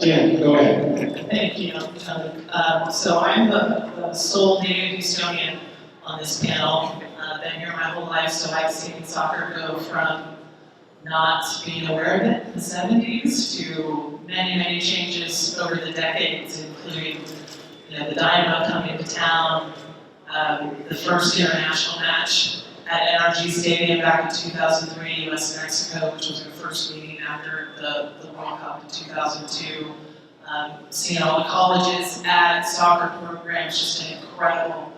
Jen, go ahead. Thank you. So I'm the sole native Houstonian on this panel. Been here my whole life, so I've seen soccer go from not being aware of it in the 70s to many, many changes over the decades, including the Dynamo coming to town, the first international match at NRG Stadium back in 2003, US-Mexico, which was our first meeting after the World Cup in 2002. Seeing all the colleges add soccer programs, just an incredible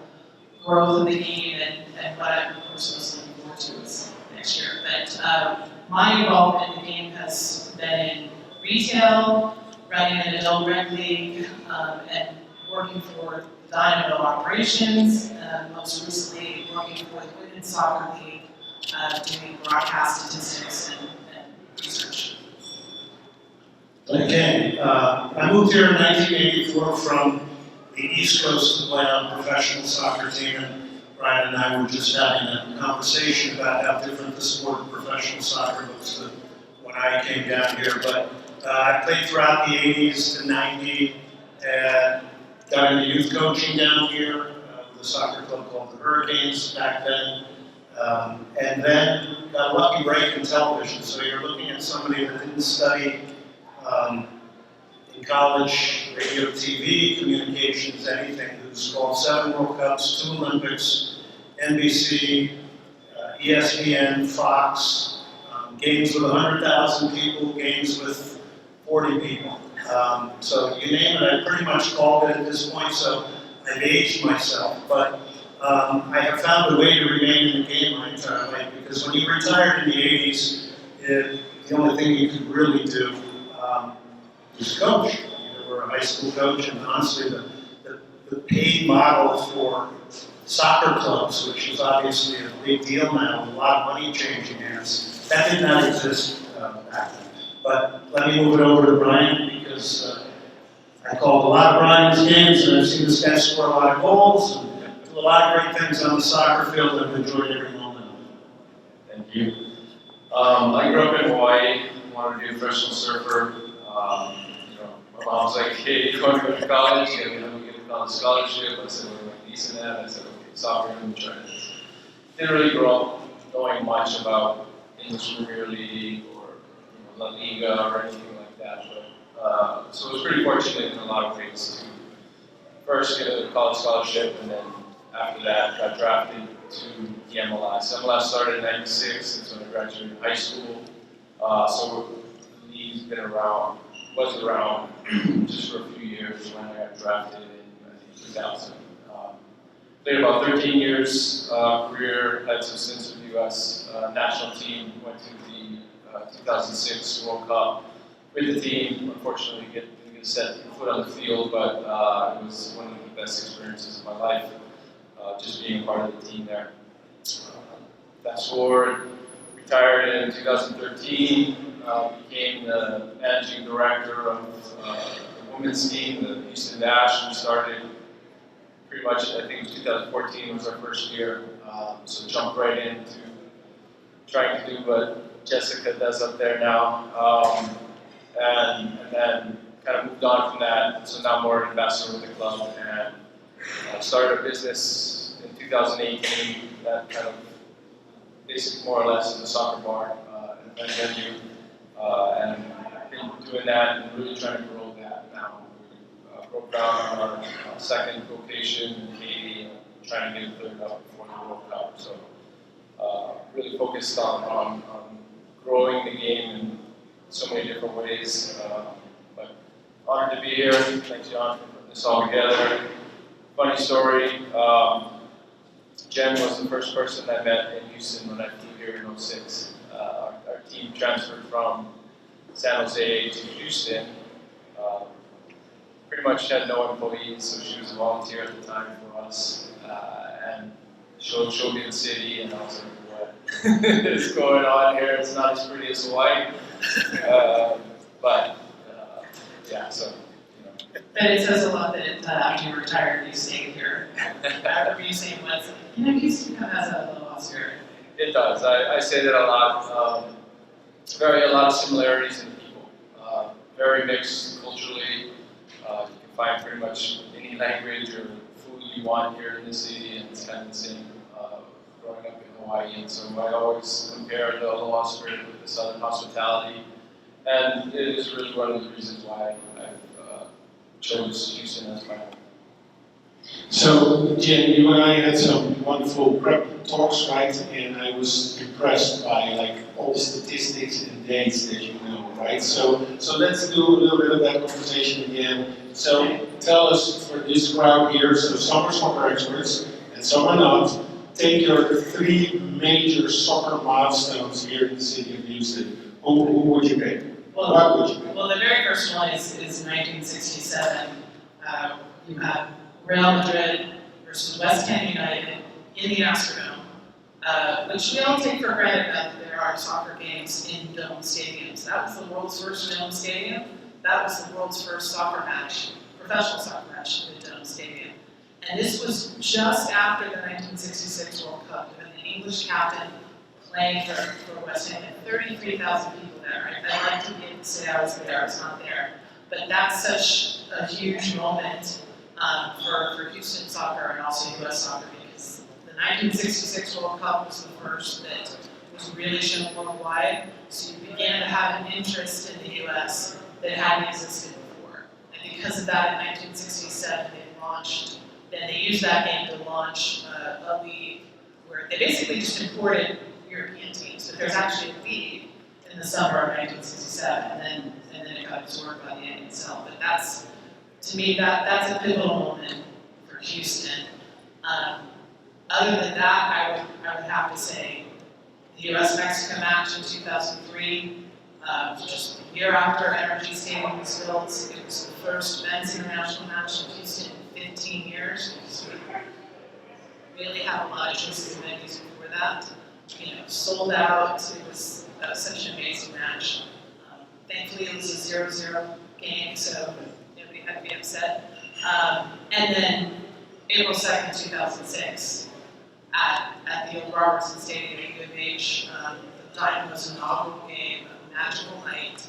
growth of the game, and what I'm, of course, most looking forward to is next year. But my involvement in the game has been in retail, running an adult rec league, and working for the Dynamo operations, most recently working for the Women's Soccer League, doing broadcast statistics and research. Okay, I moved here in 1984 from the East Coast to play on a professional soccer team, and Brian and I were just having a conversation about how different the sport of professional soccer looks than when I came down here. But I played throughout the 80s to 90 and got into youth coaching down here with a soccer club called the Hurricanes back then. And then got a lucky break in television. So you're looking at somebody that didn't study in college, radio, TV, communications, anything, who's called 7 World Cups, 2 Olympics, NBC, ESPN, Fox, games with 100,000 people, games with 40 people. So you name it, I pretty much called it at this point, so I've aged myself. But I have found a way to remain in the game my entire life, because when you retired in the 80s, the only thing you could really do was coach. You were a high school coach, and honestly, the paid model for soccer clubs, which is obviously a big deal now, with a lot of money changing hands, that did not exist back then. But let me move it over to Brian, because I called a lot of Brian's games, and I've seen this guy score a lot of goals and do a lot of great things on the soccer field, and I've enjoyed every moment of it. Thank you. I grew up in Hawaii, wanted to be a professional surfer. My mom was like, hey, you want to go to college? Yeah, we get a college scholarship. I said, well, like decent at. I said, okay, soccer, I'm try this. Didn't really grow up knowing much about English Premier League or La Liga or anything like that. But, so I was pretty fortunate in a lot of ways to first get a college scholarship, and then after that got drafted to the MLS. MLS started in '96, that's when I graduated high school. So the league's been around, was around just for a few years when I got drafted in, I think, 2000. Played about 13 years career, had some stints with the U.S. National team, went to the 2006 World Cup with the team. Unfortunately, didn't get set foot on the field, but it was one of the best experiences of my life, just being a part of the team there. Fast forward, retired in 2013, became the managing director of the women's team, the Houston Dash. We started pretty much, I think 2014 was our first year, so jumped right into trying to do what Jessica does up there now, and then kind of moved on from that, so now more an ambassador with the club, and started a business in 2018 that kind of basically more or less is a soccer bar, an event venue, and I've been doing that and really trying to grow that now. We broke down our second location in Haiti, trying to get a third up before the World Cup. So really focused on growing the game in so many different ways. But honored to be here. Thanks, John, for putting this all together. Funny story. Jen was the first person I met in Houston when I flew here in '06. Our team transferred from San Jose to Houston. Pretty much had no employees, so she was a volunteer at the time for us, and showed me the city, and I was like, what is going on here? It's not as pretty as Hawaii, but yeah, so. But it says a lot that after you retired, you stayed here. I remember you saying once, Houston kind of has a little austerity. It does. I say that a lot. A lot of similarities in people. very mixed culturally. You can find pretty much any language or food you want here in the city, and it's kind of the same growing up in Hawaii. And so I always compare the aloha spirit with the Southern hospitality, and it is really one of the reasons why I chose Houston as my home. So, Jim, you and I had some wonderful prep talks, right? And I was impressed by like all the statistics and dates that you know, right? So let's do a little bit of that conversation again. So tell us for this crowd here, so some are soccer experts and some are not. Take your 3 major soccer milestones here in the city of Houston. Who would you pick? What would you pick? Well, the very first one is 1967. You have Real Madrid versus West Ham United in the Astrodome, which we all take for granted that there are soccer games in dome stadiums. That was the world's first dome stadium. That was the world's first soccer match, professional soccer match in the dome stadium. And this was just after the 1966 World Cup, with an English captain playing for West Ham, and 33,000 people there. Right? I'd like to be able to say I was there, I was not there. But that's such a huge moment for Houston soccer and also U.S. soccer, because the 1966 World Cup was the first that was really shown worldwide. So you began to have an interest in the U.S. that hadn't existed before. And because of that, in 1967, they used that game to launch a league where they basically just imported European teams. But there's actually a league in the summer of 1967, and then it got absorbed by the NASL. But that's, to me, that's a pivotal moment for Houston. Other than that, I would have to say the U.S.-Mexico match in 2003, just a year after Energy Stadium was built. It was the first men's international match in Houston in 15 years. Because we really had a lot of choices in venues before that. Sold out. That was such an amazing match. Thankfully, it was a 0-0 game, so nobody had to be upset. And then April 2nd, 2006, at the old Robertson Stadium at U of H, the Dynamo's inaugural game, a magical night.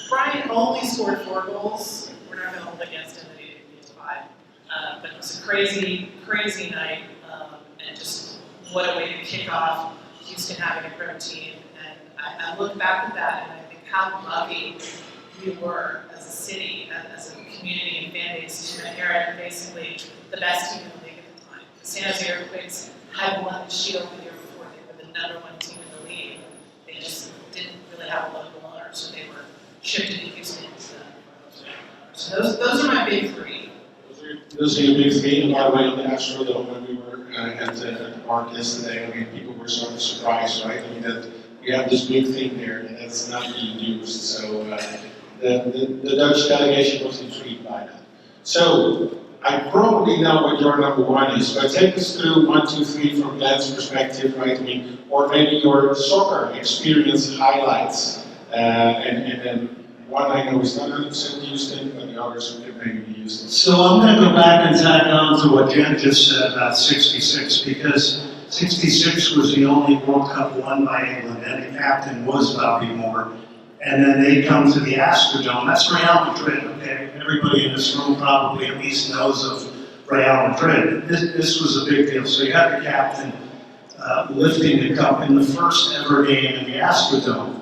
Brian only scored 4 goals. We're not going to hold against him that he didn't get 5. But it was a crazy, crazy night, and just what a way to kick off Houston having a pro team. And I look back at that and I think how lucky we were as a city, as a community and fan base to inherit basically the best team in the league at the time. The San Jose Earthquakes had won the Shield the year before. They were the #1 team in the league. They just didn't really have a local owner, so they were shipped to Houston. So those are my big 3. Those are your big 3, and by the way, on the Astrodome, when we were at the park yesterday, I mean, people were sort of surprised, right? I mean, that we have this big thing there, and that's not being used. So the Dutch delegation was intrigued by that. So I probably know what your number 1 is, but take us through 1, 2, 3 from Glenn's perspective, right? I mean, or maybe your soccer experience highlights, and then one I know is not 100% Houston, but the others can maybe be Houston. So I'm going to go back and tack on to what Jen just said about 66, because 66 was the only World Cup won by England, and the captain was Bobby Moore. And then they come to the Astrodome. That's Real Madrid, okay? Everybody in this room probably at least knows of Real Madrid. This was a big deal. So you had the captain lifting the cup in the first ever game in the Astrodome.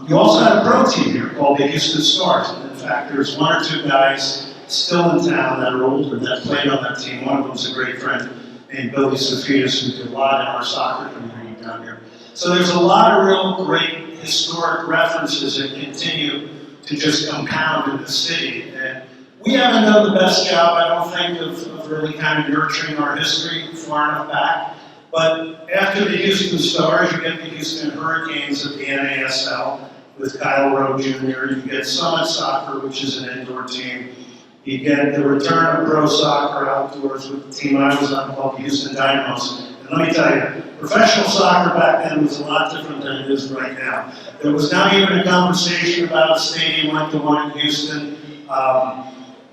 You also had a pro team here called the Houston Stars. And in fact, there's 1 or 2 guys still in town that are older that played on that team. One of them's a great friend named Billy Sophias, who did a lot in our soccer community down here. So there's a lot of real great historic references that continue to just compound in the city. And we haven't done the best job, I don't think, of really kind of nurturing our history far enough back. But after the Houston Stars, you get the Houston Hurricanes at the NASL with Kyle Rowe Jr. You get Summit Soccer, which is an indoor team. You get the return of pro soccer outdoors with the team I was on called the Houston Dynamos. And let me tell you, professional soccer back then was a lot different than it is right now. There was not even a conversation about a stadium like the one in Houston.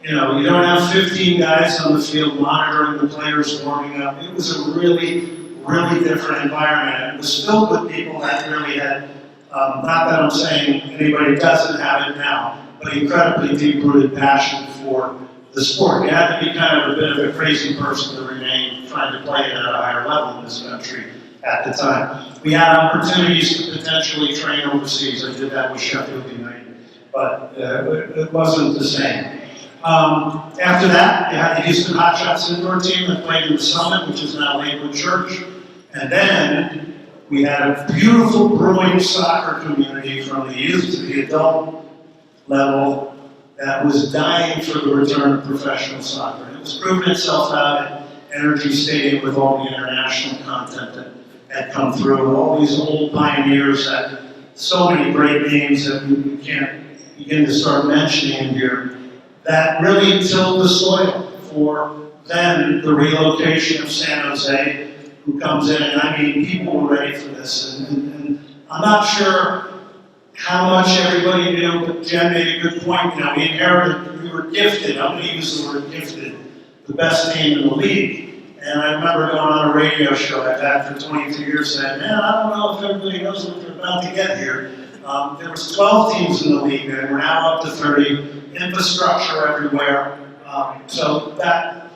You don't have 15 guys on the field monitoring the players warming up. It was a really, really different environment. It was filled with people that really had, not that I'm saying anybody doesn't have it now, but incredibly deep-rooted passion for the sport. You had to be kind of a bit of a crazy person to remain trying to play it at a higher level in this country at the time. We had opportunities to potentially train overseas. I did that with Sheffield United, but it wasn't the same. After that, you had the Houston Hotshots indoor team that played in the Summit, which is now Lakewood Church. And then we had a beautiful brewing soccer community from the youth to the adult level that was dying for the return of professional soccer. It was proving itself out at Energy Stadium with all the international content that had come through, all these old pioneers that so many great names that we can't begin to start mentioning in here, that really tilled the soil for then the relocation of San Jose, who comes in, and I mean, people were ready for this, and I'm not sure how much everybody knew, but Jen made a good point. You know, we inherited, we were gifted, I'm going to use the word gifted, the best team in the league. And I remember going on a radio show I've had for 22 years saying, man, I don't know if everybody knows what they're about to get here. There was 12 teams in the league, and we're now up to 30, infrastructure everywhere. So that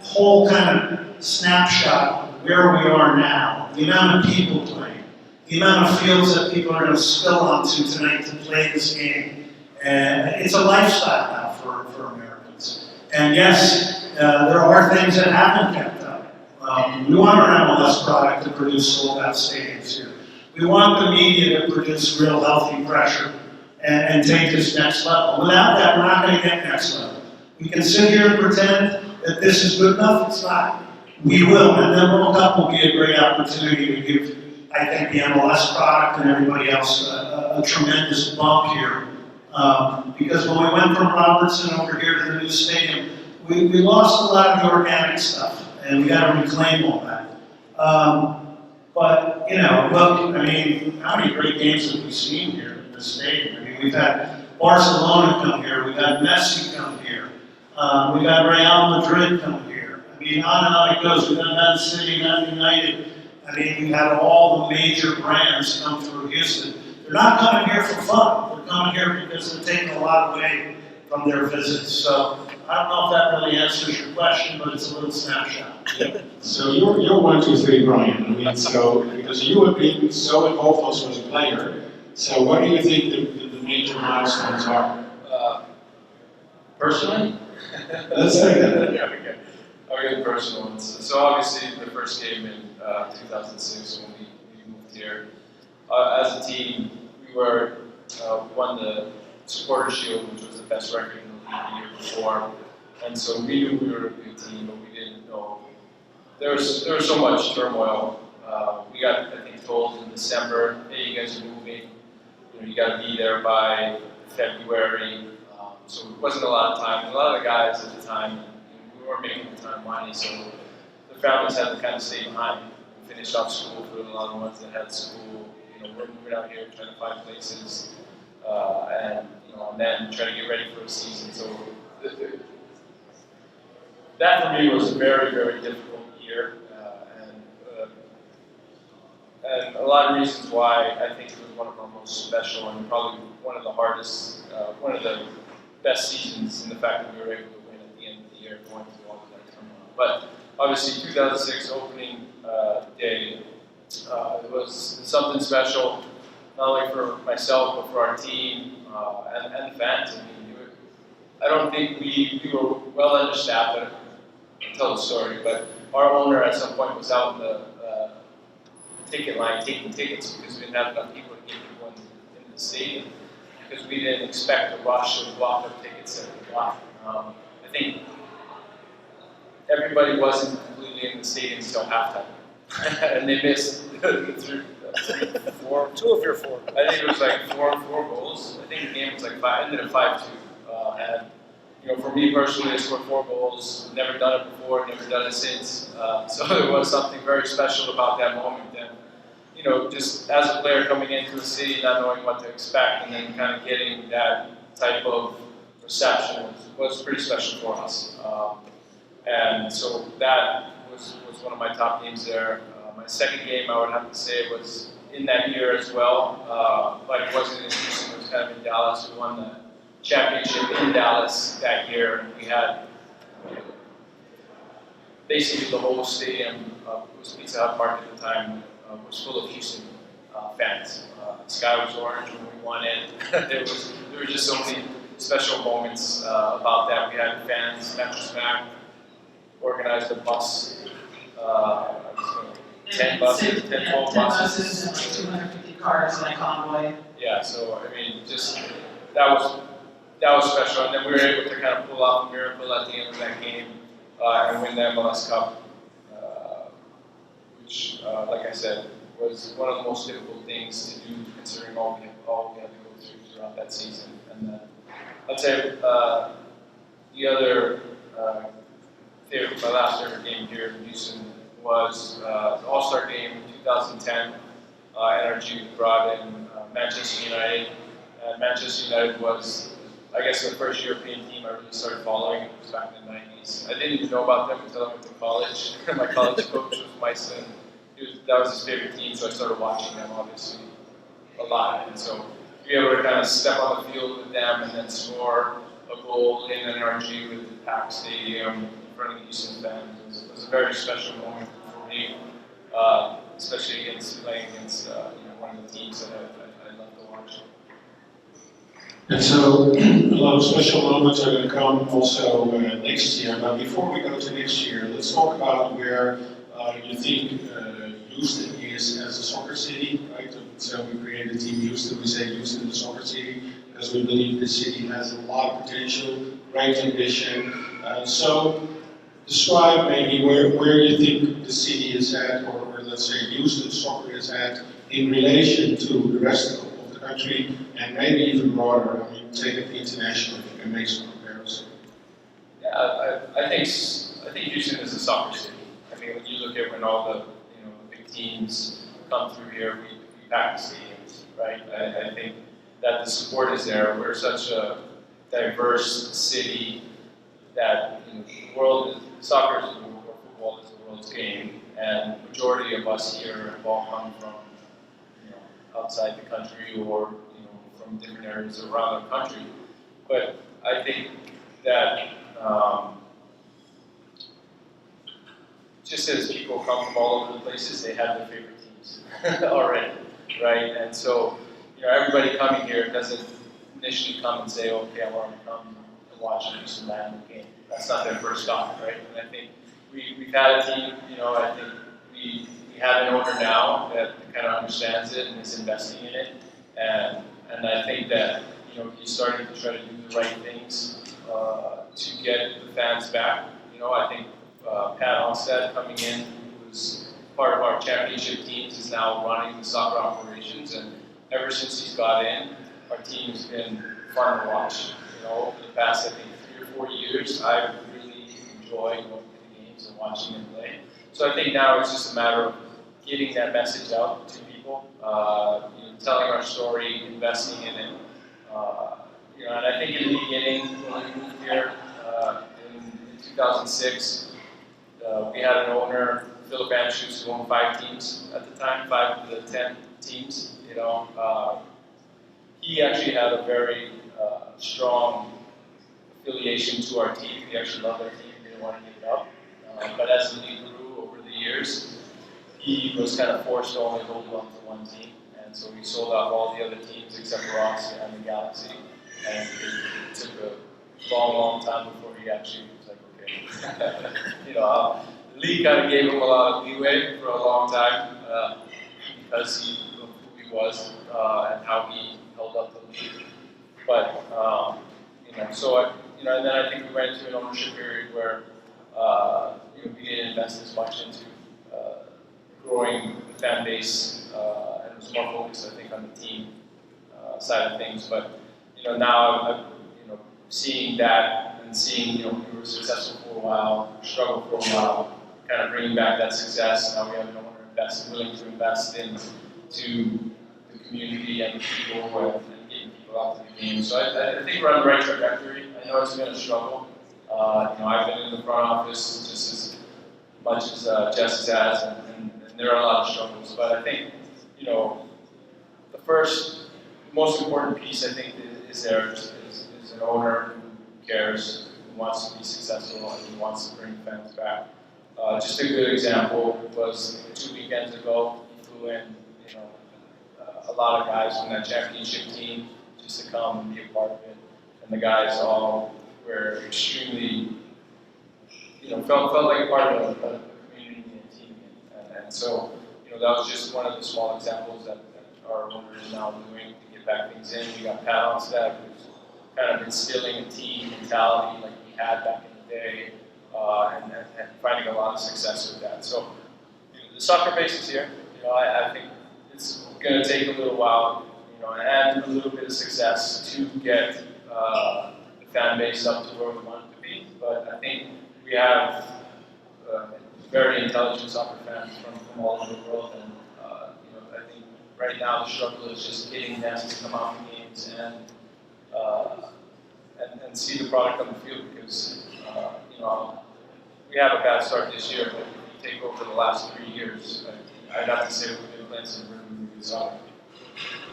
whole kind of snapshot of where we are now, the amount of people playing, the amount of fields that people are going to spill onto tonight to play this game, and it's a lifestyle now for Americans. And yes, there are things that haven't kept up. We want our MLS product to produce sold-out stadiums here. We want the media to produce real healthy pressure and take this next level. Without that, we're not going to get next level. We can sit here and pretend that this is good enough. It's not. We will, and the World Cup will be a great opportunity to give, I think, the MLS product and everybody else a tremendous bump here. Because when we went from Robertson over here to the new stadium, we lost a lot of the organic stuff, and we got to reclaim all that. But, you know, look, I mean, how many great games have we seen here in this stadium? I mean, we've had Barcelona come here, we've had Messi come here, we've had Real Madrid come here. I mean, on and on it goes. We've had Man City, Man United. I mean, we've had all the major brands come through Houston. They're not coming here for fun. They're coming here because they're taking a lot away from their visits. So I don't know if that really answers your question, but it's a little snapshot. So you're 1, 2, 3, Brian. I mean, so because you have been so involved also as a player, so what do you think the major milestones are? Personally? Let's say that. Yeah, okay. I'll get the personal ones. So obviously the first game in 2006 when we moved here. As a team, we won the Supporter Shield, which was the best record in the league the year before. And so we knew we were a good team, but we didn't know. There was so much turmoil. We got, I think, told in December, hey, you guys are moving. You know, you got to be there by February. So it wasn't a lot of time. And a lot of the guys at the time, we weren't making the time money, so the families had to kind of stay behind and finish off school for a lot of the ones that had school. You know, we're moving out here trying to find places, and then trying to get ready for a season. So that for me was a very, very difficult year, and a lot of reasons why I think it was one of our most special and probably one of the hardest, one of the best seasons in the fact that we were able to win at the end of the year going through all of that turmoil. But obviously 2006 opening day, it was something special, not only for myself, but for our team and the fans. I mean, I don't think we were well understaffed. I'll tell the story, but our owner at some point was out in the ticket line taking tickets because we didn't have enough people to get people in the stadium because we didn't expect a rush of block-up tickets at the block. I think everybody wasn't completely in the stadium until halftime, and they missed Two of your four. I think it was like four goals. I think the game was like ended at 5-2, and you know, for me personally, I scored 4 goals. Never done it before, never done it since. So there was something very special about that moment. And you know, just as a player coming into the city, not knowing what to expect, and then kind of getting that type of reception was pretty special for us. And so that was one of my top games there. My second game, I would have to say, was in that year as well, but it wasn't in Houston. It was kind of in Dallas. We won championship in Dallas that year. We had basically the whole stadium, it was Pizza Hut Park at the time, was full of Houston fans. The sky was orange when we won it. there were just so many special moments about that. We had fans, Mattress Mac organized a bus, 10 buses, 10, 12 buses. And like 250 cars in a convoy. Yeah, so I mean, just that was special, and then we were able to kind of pull off a miracle at the end of that game and win the MLS Cup, which, like I said, was one of the most difficult things to do, considering all we had to go through throughout that season. And I'd say the other my last favorite game here in Houston was the All-Star game in 2010. NRG brought in Manchester United, and Manchester United was, I guess, the first European team I really started following. It was back in the 90s. I didn't even know about them until I went to college. My college coach was my son. That was his favorite team, so I started watching them, obviously, a lot. And so to be able to kind of step on the field with them and then score a goal in NRG with the packed stadium in front of the Houston fans was a very special moment for me, especially playing against one of the teams that I love to watch. And so a lot of special moments are going to come also next year. But before we go to next year, let's talk about where you think Houston is as a soccer city, right? So we created Team Houston. We say Houston is a soccer city because we believe the city has a lot of potential, great ambition. So describe maybe where you think the city is at, or let's say Houston soccer is at in relation to the rest of the country, and maybe even broader. I mean, take it international if you can make some comparison. Yeah, I think Houston is a soccer city. I mean, when you look at when all the big teams come through here, we pack the stadiums, right? I think that the support is there. We're such a diverse city that the world soccer is the world, or football is the world's game, and the majority of us here have all come from outside the country or from different areas around the country. But I think that just as people come from all over the places, they have their favorite teams already, right? And so everybody coming here doesn't initially come and say, okay, I want to come and watch a Houston Dynamo game. That's not their first stop, right? And I think we've had a team, I think we have an owner now that kind of understands it and is investing in it. And I think that, he's starting to try to do the right things to get the fans back. I think Pat Onstad coming in, who was part of our championship teams, is now running the soccer operations. And ever since he's got in, our team's been fun to watch. Over the past, I think, 3 or 4 years, I've really enjoyed going to the games and watching them play. So I think now it's just a matter of getting that message out to people, telling our story, investing in it. And I think in the beginning, when we moved here in 2006, we had an owner, Philip Anschutz, who owned 5 teams at the time, 5 of the 10 teams. He actually had a very strong affiliation to our team. He actually loved our team, didn't want to give it up. But as the league grew over the years, he was kind of forced to only hold on to one team. And so we sold off all the other teams except for us and the Galaxy. And it took a long, long time before he actually was like, okay. The league kind of gave him a lot of leeway for a long time because of who he was and how he held up the league. But, and then I think we went into an ownership period where we didn't invest as much into growing the fan base, and it was more focused, I think, on the team side of things. But now I'm seeing that and seeing we were successful for a while, struggled for a while, kind of bringing back that success. Now we have an owner willing to invest into the community and the people and getting people out to the game. So I think we're on the right trajectory. I know it's been a struggle. I've been in the front office just as much as Jess has, and there are a lot of struggles. But I think, the most important piece I think is there is an owner who cares, who wants to be successful, and who wants to bring fans back. Just a good example was 2 weekends ago, he flew in, a lot of guys from that championship team just to come and be a part of it. And the guys all were extremely, felt like a part of a community and team. And so, that was just one of the small examples that our owner is now doing to get back things in. We got Pat on staff, who's kind of instilling a team mentality like we had back in the day, and finding a lot of success with that. So, the soccer base is here. I think it's going to take a little while, and a little bit of success to get the fan base up to where we want it to be. But I think we have very intelligent soccer fans from all over the world, and I think right now the struggle is just getting them to come out to games and see the product on the field, because we have a bad start this year, but if you take over the last 3 years, I'd have to say we've been playing some really good soccer.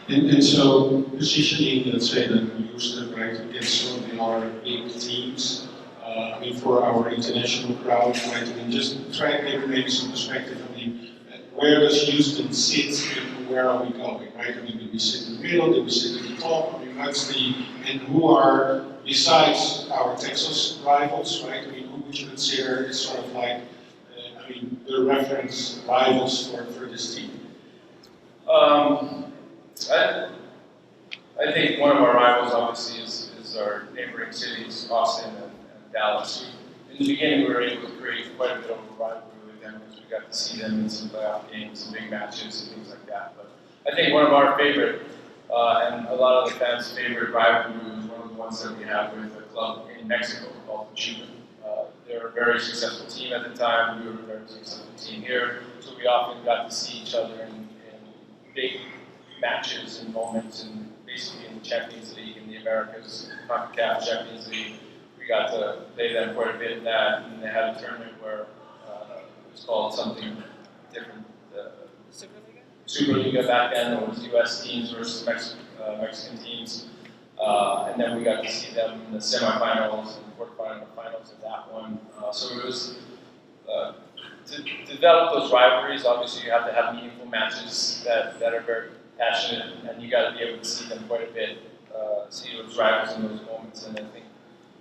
And so positioning, let's say that we use them right against some of our big teams. For our international crowd, right? Just try and give maybe some perspective. Where does Houston sit and where are we going, right? Do we sit in the middle? Do we sit at the top? And who are, besides our Texas rivals, right? Who would you consider is sort of like, the reference rivals for this team? I think one of our rivals, obviously, is our neighboring cities, Austin and Dallas. In the beginning, we were able to create quite a bit of a rivalry with them because we got to see them in some playoff games, some big matches, and things like that. But I think one of our favorite, and a lot of the fans' favorite rivalry is one of the ones that we have with a club in Mexico called Ching. They were a very successful team at the time. We were a very successful team here, so we often got to see each other in big matches and moments, and basically in the Champions League in the Americas, CONCACAF Champions League. We got to play them quite a bit in that, and they had a tournament where it was called something different. Superliga back then. It was U.S. teams versus Mexican teams, and then we got to see them in the semifinals and quarterfinals of that one. So it was to develop those rivalries. Obviously, you have to have meaningful matches that are very passionate, and you got to be able to see them quite a bit, see those rivals in those moments. And I think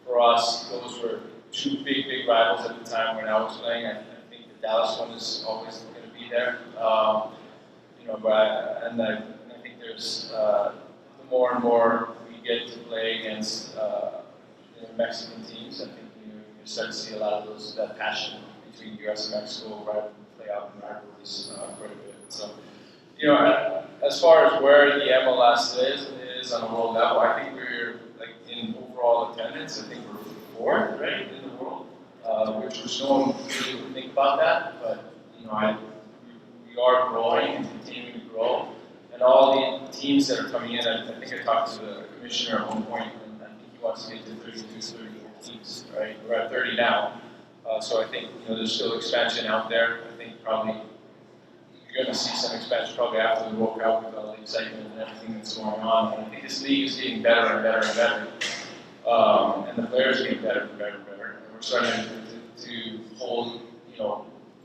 for us, those were two big rivals at the time when I was playing. I think the Dallas one is always going to be there. I think there's the more and more we get to play against Mexican teams, I think you start to see a lot of that passion between U.S. and Mexico play out in rivalries quite a bit. So, as far as where the MLS is on a world level, I think we're in overall attendance. I think we're fourth, right, in the world, which was no one really would think about that, but we are growing and continuing to grow. And all the teams that are coming in, I think I talked to the commissioner at one point, and I think he wants to get to 32, 34 teams, right? We're at 30 now. So I think there's still expansion out there. I think probably you're going to see some expansion probably after the World Cup with all the excitement and everything that's going on. And I think this league is getting better and better and better. And the players are getting better and better and better. And we're starting to hold,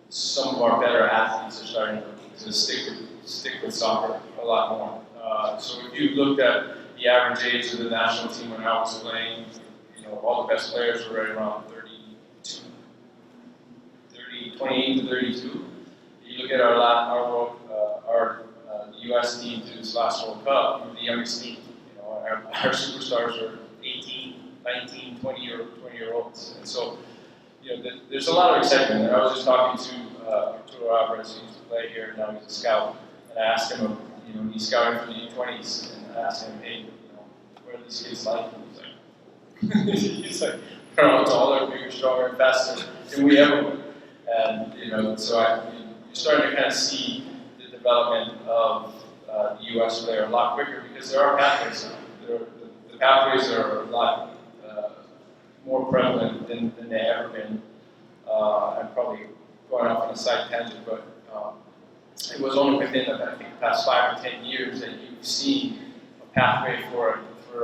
some of our better athletes are starting to stick with soccer a lot more. So if you looked at the average age of the national team when I was playing, all the best players were right around 28 to 32. You look at our U.S. team through this last World Cup, we were the youngest team. Our superstars were 18, 19, 20-year-olds. And so, there's a lot of excitement. And I was just talking to Arturo Alvarez, who used to play here, now he's a scout. And I asked him, he's scouting for the U20s, and I asked him, hey, what are these kids like? And he's like, they're all taller, bigger, stronger, and faster than we ever were. And, so you're starting to kind of see the development of the U.S. player a lot quicker because there are pathways now. The pathways are a lot more prevalent than they've ever been. I'm probably going off on a side tangent, but it was only within, I think, the past 5 or 10 years that you've seen a pathway for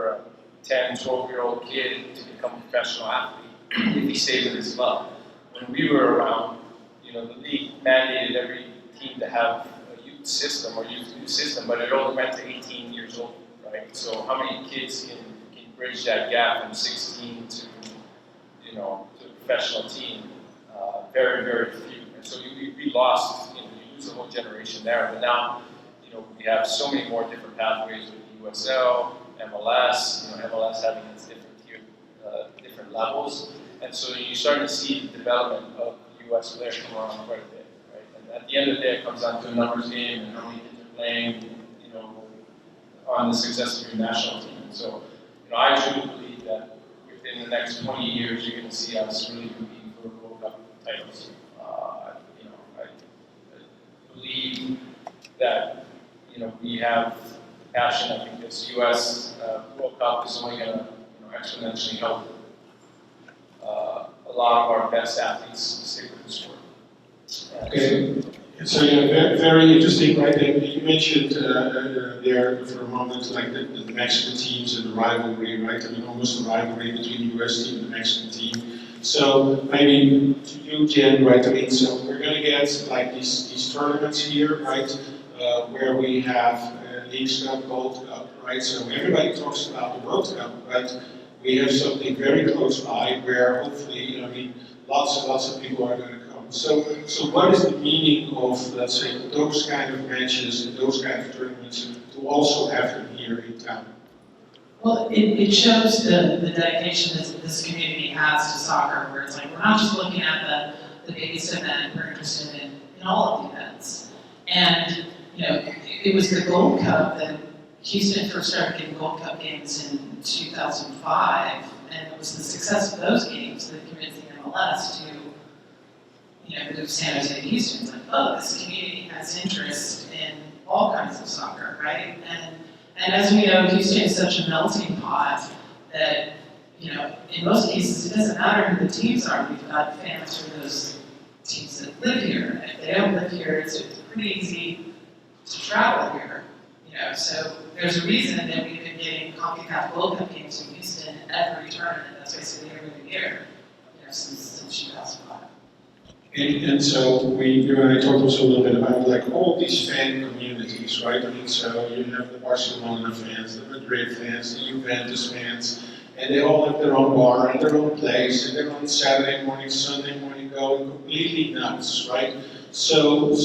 a 10, 12-year-old kid to become a professional athlete if he stays at his club. When we were around, the league mandated every team to have a youth system or youth system, but it only went to 18 years old, right? So how many kids can bridge that gap from 16 to, to a professional team? Very, very few. And so we lost, you lose a whole generation there. But now, we have so many more different pathways with USL, MLS, MLS having its different levels. And so you're starting to see the development of US players come around quite a bit, right? And at the end of the day, it comes down to a numbers game and how many kids are playing, on the success of your national team. And so, I truly believe that within the next 20 years, you're going to see us really competing for World Cup titles. I believe that, we have passion. I think this U.S. World Cup is only going to, exponentially help a lot of our best athletes stick with the sport. Okay. So yeah, very, very interesting, right? And you mentioned there for a moment, like the Mexican teams and the rivalry, right? I mean, almost a rivalry between the US team and the Mexican team. So maybe to you, Jen, right? I mean, so we're going to get like these tournaments here, right? Where we have Leagues Cup, Gold Cup, right? So everybody talks about the World Cup, but we have something very close by where hopefully, lots and lots of people are going to come. So what is the meaning of, let's say, those kind of matches and those kind of tournaments to also have them here in town? Well, it shows the dedication that this community has to soccer, where it's like, we're not just looking at the biggest event, we're interested in all of the events. And, it was the Gold Cup that Houston first started getting Gold Cup games in 2005, and it was the success of those games that convinced the MLS to move San Jose to Houston. It's like, oh, this community has interest in all kinds of soccer, right? And as we know, Houston is such a melting pot that, in most cases, it doesn't matter who the teams are. We've got fans for those teams that live here. And if they don't live here, it's pretty easy to travel here. So there's a reason that we've been getting CONCACAF World Cup games in Houston every tournament. That's basically every year, since 2005. And so you and I talked also a little bit about like all these fan communities, right? I mean, so you have the Barcelona fans, the Madrid fans, the Juventus fans, and they all have their own bar and their own place, and they're on Saturday morning, Sunday morning going completely nuts, right? So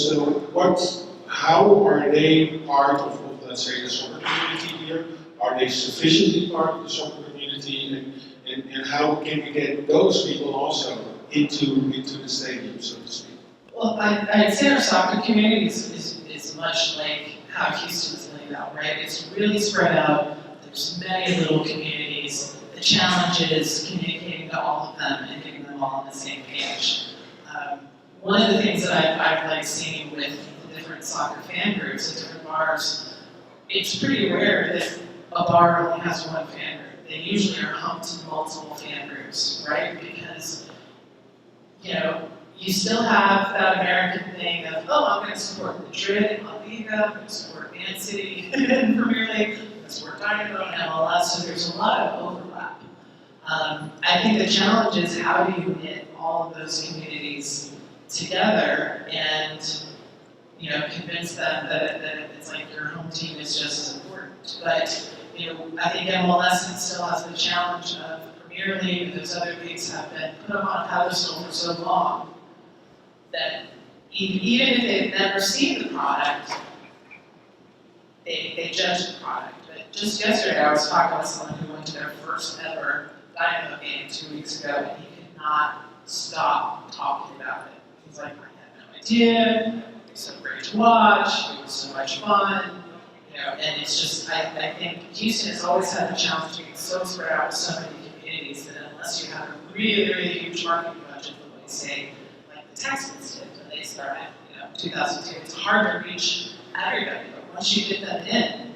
how are they part of, let's say, the soccer community here? Are they sufficiently part of the soccer community? And how can we get those people also into the stadium, so to speak? Well, I'd say our soccer community is much like how Houston's laid out, right? It's really spread out. There's many little communities. The challenge is communicating to all of them and getting them all on the same page. One of the things that I've liked seeing with the different soccer fan groups at different bars, it's pretty rare that a bar only has one fan group. They usually are humped in multiple fan groups, right? Because, you still have that American thing of, oh, I'm going to support Madrid and La Liga, I'm going to support Man City in Premier League, I'm going to support Dynamo and MLS, so there's a lot of overlap. I think the challenge is how do you knit all of those communities together and, convince them that it's like your home team is just as important. But, I think MLS still has the challenge of Premier League and those other leagues have been put on a pedestal for so long that even if they've never seen the product, they judge the product. But just yesterday, I was talking with someone who went to their first ever Dynamo game 2 weeks ago, and he could not stop talking about it. He's like, I had no idea, it was so great to watch, it was so much fun. And it's just, I think Houston has always had the challenge of being so spread out with so many communities that unless you have a really, really huge marketing budget, the way, say, like the Texans did when they started, 2002, it's hard to reach everybody, but once you get them in,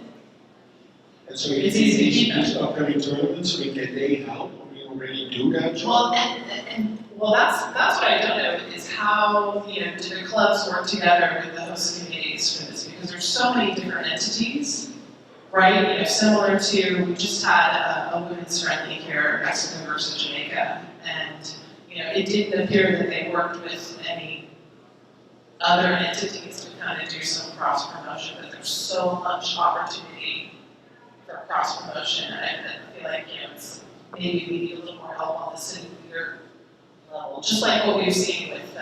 And so it's easy to keep them. these upcoming tournaments, can they help? Can we already do that? Well, well, that's what I don't know is how do the clubs work together with the host communities for this, because there's so many different entities, right? You know, similar to, we just had a women's friendly here, Mexico versus Jamaica, and you know, it didn't appear that they worked with any other entities to kind of do some cross promotion, but there's so much opportunity for cross promotion. I feel like, you know, it's maybe we need a little more help on the city leader level, just like what we've seen with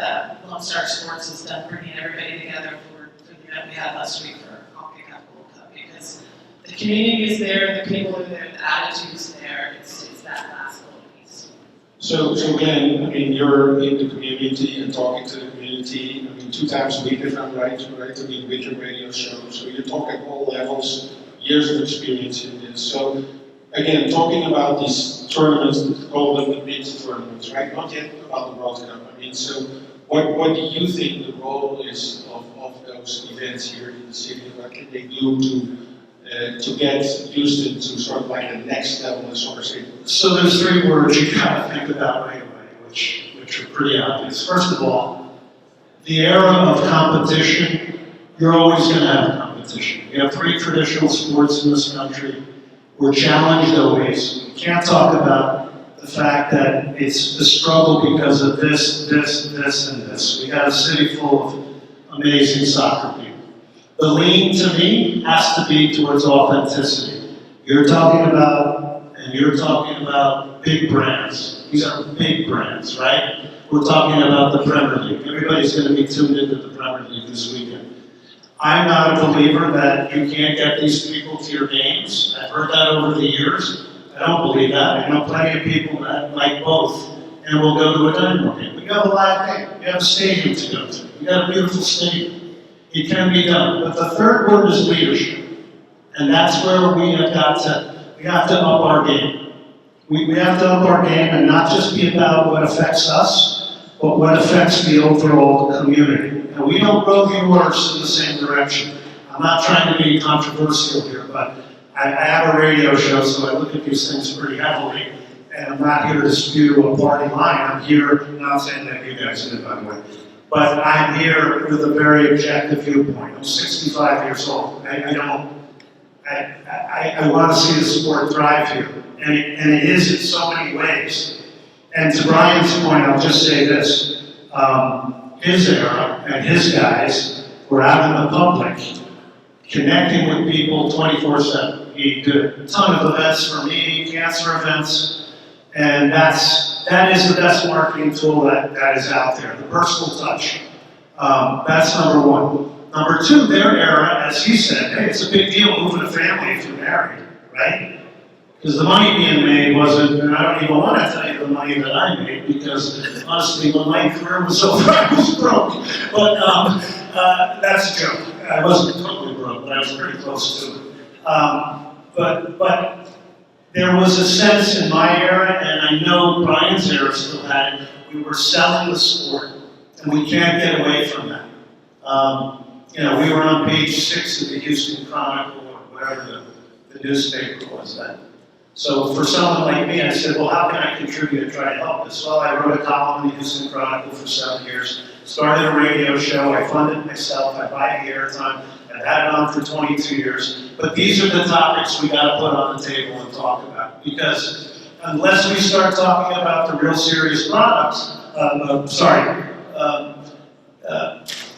Lone Star Sports has done, bringing everybody together for the event we had last week for Hockey Cup World Cup, because the community is there, the people are there, the attitude's there, it's that last little piece. So Glenn, I mean, you're in the community and talking to the community, I mean, 2 times a week if I'm right, I mean, with your radio show, so you're talking all levels, years of experience in this. So again, talking about these tournaments, call them the mid tournaments, right? Not yet about the World Cup. I mean, so what do you think the role is of those events here in the city? What can they do to get Houston to sort of like the next level of soccer city? So there's 3 words you gotta think about right away, which are pretty obvious. First of all, the era of competition, you're always gonna have competition. We have 3 traditional sports in this country. We're challenged always. We can't talk about the fact that it's the struggle because of this, and this. We got a city full of amazing soccer people. The lean to me has to be towards authenticity. You're talking about big brands. These are big brands, right? We're talking about the Premier League. Everybody's going to be tuned into the Premier League this weekend. I'm not a believer that you can't get these people to your games. I've heard that over the years. I don't believe that. I know plenty of people that like both, and will go to a Dynamo game. We have a live game. We have a stadium to go to. We got a beautiful stadium. It can be done. But the third word is leadership. And that's where we have to up our game. We have to up our game and not just be about what affects us, but what affects the overall community. And we don't row the oars in the same direction. I'm not trying to be controversial here, but I have a radio show, so I look at these things pretty heavily. And I'm not here to spew a party line. I'm here, not saying that you guys did, by the way, but I'm here with a very objective viewpoint. I'm 65 years old. I want to see the sport thrive here. And it is in so many ways. And to Brian's point, I'll just say this. His era and his guys were out in the public, connecting with people 24/7. He did a ton of events for me, cancer events, and that is the best marketing tool that is out there, the personal touch. That's number 1. Number 2, their era, as he said, hey, it's a big deal moving a family if you're married, right? Because the money being made wasn't, and I don't even want to tell you the money that I made, because honestly, when my career was over, I was broke. But that's a joke. I wasn't totally broke, but I was pretty close to it. But there was a sense in my era, and I know Brian's era still had it, we were selling the sport, and we can't get away from that. You know, we were on page 6 of the Houston Chronicle, or whatever the newspaper was then. So for someone like me, I said, well, how can I contribute and try to help this? Well, I wrote a column in the Houston Chronicle for 7 years, started a radio show, I funded it myself, I buy the airtime, I've had it on for 22 years. But these are the topics we got to put on the table and talk about. Because unless we start talking about the real serious products,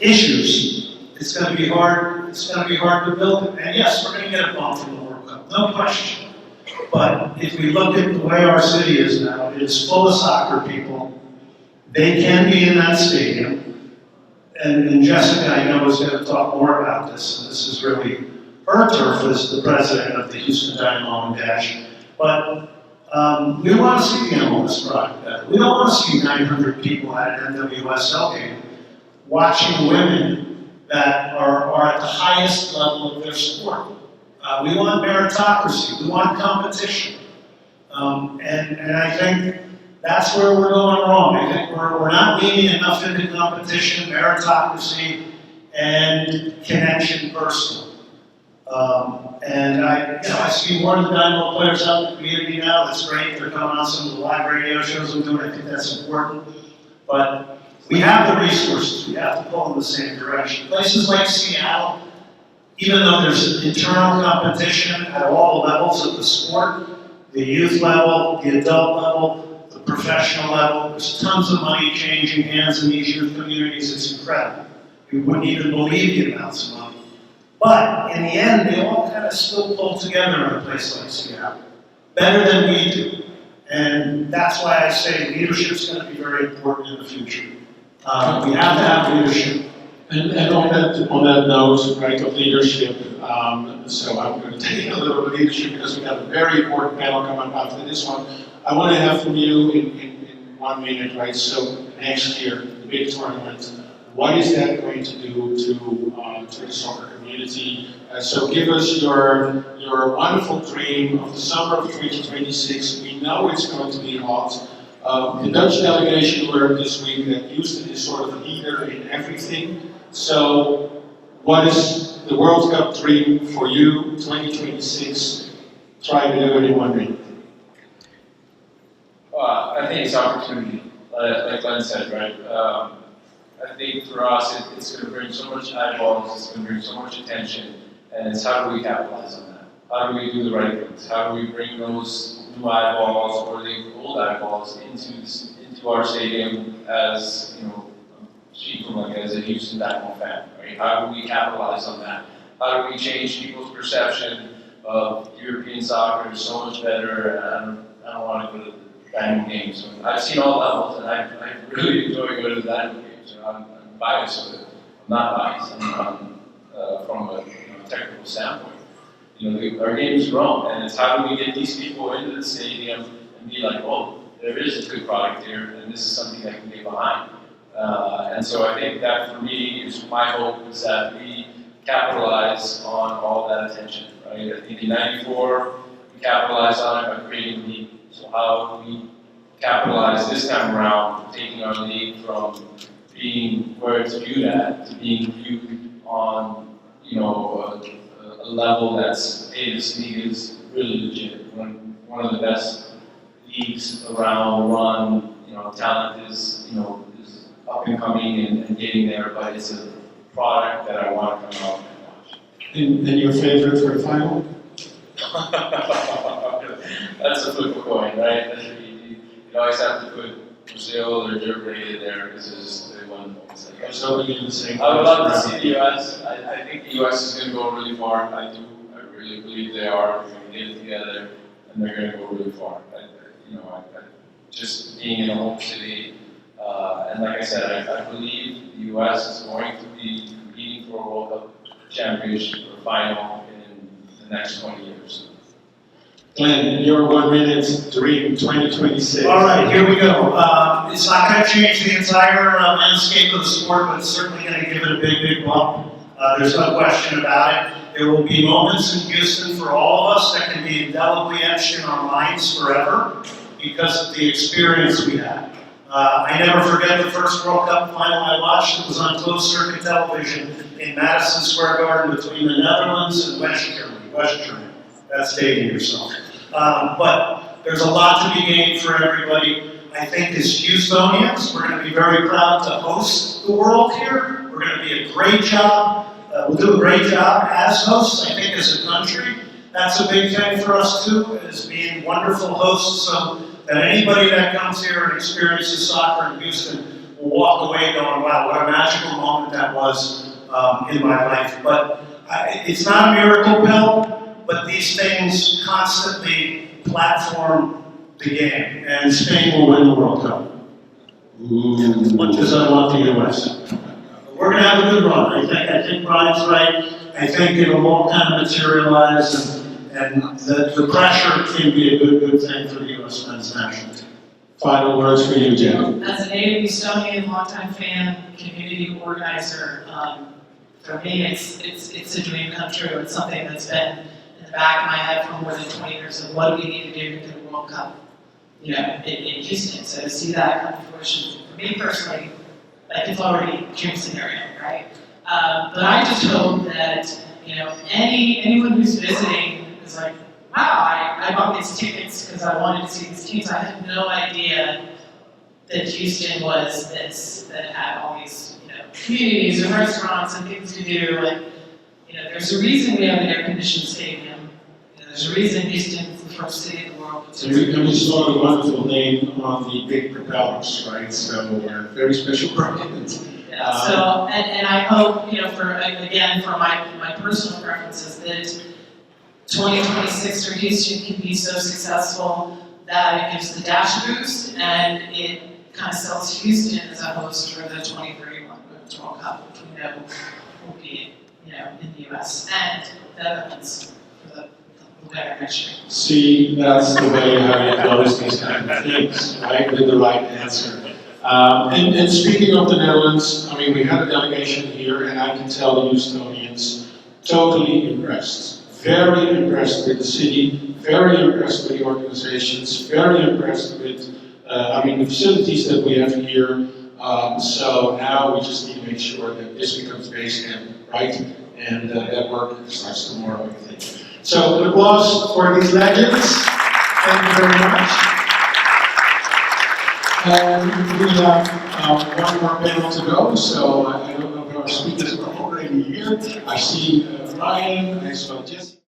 issues, it's going to be hard. It's going to be hard to build it. And yes, we're going to get a bump from the World Cup, no question. But if we look at the way our city is now, it's full of soccer people. They can be in that stadium. And Jessica, I know, is going to talk more about this. And this is really her turf as the president of the Houston Dynamo and Dash. But we want to see the MLS product better. We don't want to see 900 people at an NWSL game watching women that are at the highest level of their sport. We want meritocracy. We want competition. And I think that's where we're going wrong. I think we're not leaning enough into competition, meritocracy, and connection personal. And I see more of the Dynamo players out in the community now. That's great. They're coming on some of the live radio shows I'm doing. I think that's important. But we have the resources. We have to pull in the same direction. Places like Seattle, even though there's internal competition at all levels of the sport, the youth level, the adult level, the professional level, there's tons of money changing hands in these youth communities. It's incredible. You wouldn't even believe the amounts of money. But in the end, they all kind of still pull together in a place like Seattle, better than we do. And that's why I say leadership is going to be very important in the future. We have to have leadership. And on that note, right, of leadership, so I'm going to take a little bit of leadership because we have a very important panel coming up after this one. I want to have from you in 1 minute, right, so next year, the big tournament, what is that going to do to the soccer community? So give us your wonderful dream of the summer of 2026. We know it's going to be hot. The Dutch delegation learned this week that Houston is sort of a leader in everything. So what is the World Cup dream for you, 2026? Try to do it in 1 minute. I think it's opportunity, like Glenn said, right? I think for us, it's going to bring so much eyeballs, it's going to bring so much attention, and it's how do we capitalize on that? How do we do the right things? How do we bring those new eyeballs or the old eyeballs into our stadium as, you know, speaking like as a Houston Dynamo fan, right? How do we capitalize on that? How do we change people's perception of European soccer is so much better? And I don't want to go to the Dynamo games. I've seen all levels, and I really enjoy going to the Dynamo games. I'm biased with it. I'm not biased. I'm from a technical standpoint. You know, our game's grown, and it's how do we get these people into the stadium and be like, oh, there is a good product here, and this is something I can get behind. And so I think that for me is my hope is that we capitalize on all that attention, right? I think in '94 we capitalized on it by creating the league. So how we capitalize this time around, taking our league from being where it's viewed at to being viewed on, you know, a level that's, hey, this league is really legit. One of the best leagues around, run, you know, talent is, you know, is up and coming and getting there, but it's a product that I want to come out and watch. And your favorite for the final? That's a flip a coin, right? You always have to put Brazil or Germany there because they won. I'm so in the same. I would love to see the US. I think the US is going to go really far. I really believe they are. They're going to get it together, and they're going to go really far. Just being in a home city, and like I said, I believe the US is going to be competing for a World Cup championship or final in the next 20 years. Glenn, your 1 minute dream, 2026. All right, here we go. It's not going to change the entire landscape of the sport, but it's certainly going to give it a big bump. There's no question about it. There will be moments in Houston for all of us that can be indelibly etched in our minds forever because of the experience we had. I never forget the first World Cup final I watched. It was on closed circuit television in Madison Square Garden between the Netherlands and West Germany. That's dating yourself. But there's a lot to be gained for everybody. I think as Houstonians, we're going to be very proud to host the world here. We're going to be a great job. We'll do a great job as hosts, I think, as a country. That's a big thing for us, too, is being wonderful hosts so that anybody that comes here and experiences soccer in Houston will walk away going, wow, what a magical moment that was in my life. But it's not a miracle pill, but these things constantly platform the game, and Spain will win the World Cup. As much as I want the US. We're going to have a good run. I think Brian's right. I think it'll all kind of materialize, and the pressure can be a good thing for the US men's national team. Final words for you, Jen. As a native Estonian, longtime fan, community organizer, for me, it's a dream come true. It's something that's been in the back of my head for more than 20 years of what do we need to do to get a World Cup, in Houston. So to see that come to fruition, for me personally, like it's already a dream scenario, right? But I just hope that, anyone who's visiting is like, wow, I bought these tickets because I wanted to see these teams. I had no idea that Houston was this, that had all these, communities and restaurants and things to do. And, there's a reason we have an air-conditioned stadium. There's a reason Houston is the first city in the world. So we saw the wonderful name on the big propellers, right? So very special product. Yeah, so, and I hope, for my personal preferences, that 2026 for Houston can be so successful that it gives the dash boost and it kind of sells Houston as a host for the 2031 Women's World Cup, which we know will be, in the US, and the Netherlands for the better next year. See, that's the way how you close these kind of things, right? With the right answer. And speaking of the Netherlands, I mean, we had a delegation here, and I can tell the Houstonians totally impressed. Very impressed with the city, very impressed with the organizations, very impressed with, the facilities that we have here. So now we just need to make sure that this becomes base camp, right? And that work starts tomorrow, I think. So an applause for these legends. Thank you very much. We have one more panel to go, so I don't know if our speakers are already here. I see Ryan, I saw Jesse.